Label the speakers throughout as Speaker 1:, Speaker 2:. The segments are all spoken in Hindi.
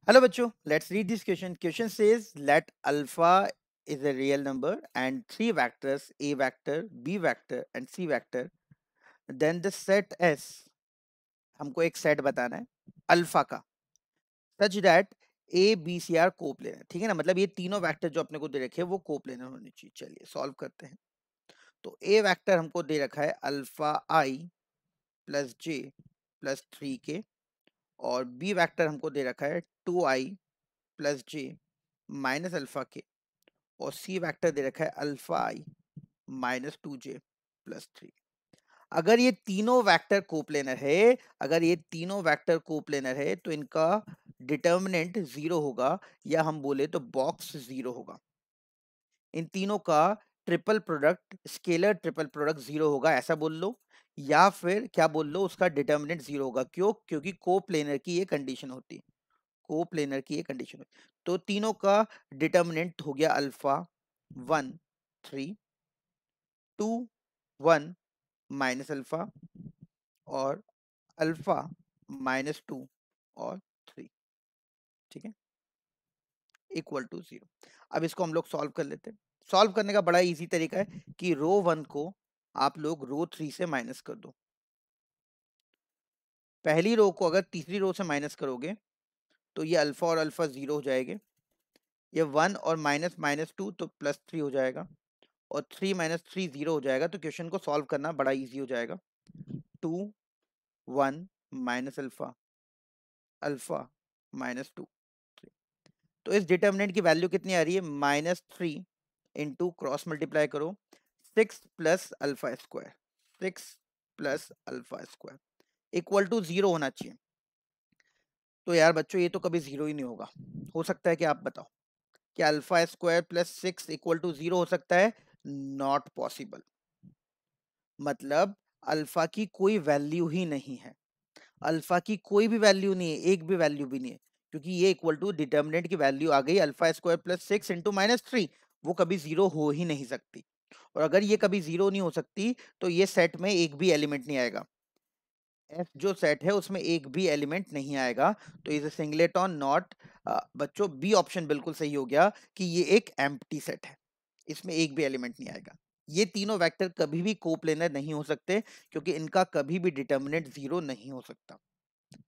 Speaker 1: Hello bachcho, let's read this question. Question says let alpha is a real number and three vectors a vector, b vector and c vector. Then the set S, हमको एक सेट बताना है अल्फा का, such that a b c are coplanar. ठीक है ना, मतलब ये तीनों वेक्टर जो अपने को दे रखे हैं वो कोप्लेनर होने चाहिए। चलिए सॉल्व करते हैं। तो ए वेक्टर हमको दे रखा है अल्फा आई प्लस जे प्लस 3k, और बी वेक्टर हमको दे रखा है 2i प्लस जे माइनस अल्फा के, और सी वेक्टर दे रखा है अल्फा आई माइनस 2j प्लस 3। अगर ये तीनों वेक्टर कोप्लेनर है, अगर ये तीनों वेक्टर कोप्लेनर है तो इनका डिटर्मिनेंट जीरो होगा, या हम बोले तो बॉक्स जीरो होगा। इन तीनों का triple product, scalar triple product zero होगा, ऐसा बोल लो, या फिर क्या बोल लो, उसका डिटर्मिनेंट जीरो होगा। क्यों? क्योंकि कोप्लेनर की ये कंडीशन होती, कोप्लेनर की ये कंडीशन होती। तो तीनों का डिटर्मिनेंट हो गया अल्फा 1 3, 2 1 माइनस अल्फा, और अल्फा -2 और 3। ठीक है, इक्वल टू 0। अब इसको हम लोग सॉल्व कर लेते हैं। सॉल्व करने का बड़ा इजी तरीका है कि रो 1 को आप लोग रो 3 से माइनस कर दो। पहली रो को अगर तीसरी रो से माइनस करोगे तो ये अल्फा और अल्फा 0 हो जाएंगे, ये 1 और माइनस माइनस 2 तो प्लस 3 हो जाएगा, और 3 माइनस 3 0 हो जाएगा। तो क्वेश्चन को सॉल्व करना बड़ा इजी हो जाएगा। 2 1 माइनस अल्फा, अल्फा -2। तो इस डिटर्मिनेंट की वैल्यू कितनी आ रही है? -3 इंटू क्रॉस मल्टीप्लाई करो 6 plus alpha square, 6 plus alpha square equal to 0 होना चाहिए। तो यार बच्चों ये तो कभी 0 ही नहीं होगा। हो सकता है कि आप बताओ, क्या alpha square plus 6 equal to 0 हो सकता है? Not possible. मतलब अल्फा की कोई वैल्यू ही नहीं है, अल्फा की कोई भी वैल्यू नहीं है, एक भी वैल्यू भी नहीं है, क्योंकि ये इक्वल टू डिटर्मिनेंट की वैल्यू आ गई अल्फा स्क्वायर प्लस 6 इंटू -3, वो कभी 0 हो ही नहीं सकती। और अगर ये कभी 0 नहीं हो सकती तो ये सेट में एक भी एलिमेंट नहीं आएगा। एफ जो सेट है उसमें एक भी एलिमेंट नहीं आएगा। तो इज सिंगलेटन नॉट। बच्चों बी ऑप्शन बिल्कुल सही हो गया कि ये एक एम्प्टी सेट है, इसमें एक भी एलिमेंट नहीं आएगा। ये तीनों वेक्टर कभी भी कोप्लेनर नहीं हो सकते, क्योंकि इनका कभी भी डिटर्मिनेंट 0 नहीं हो सकता,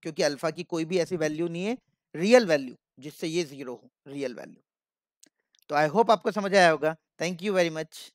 Speaker 1: क्योंकि अल्फा की कोई भी ऐसी वैल्यू नहीं है, रियल वैल्यू, जिससे ये 0 हो, रियल वैल्यू। तो आई होप आपको समझ आया होगा। Thank you very much.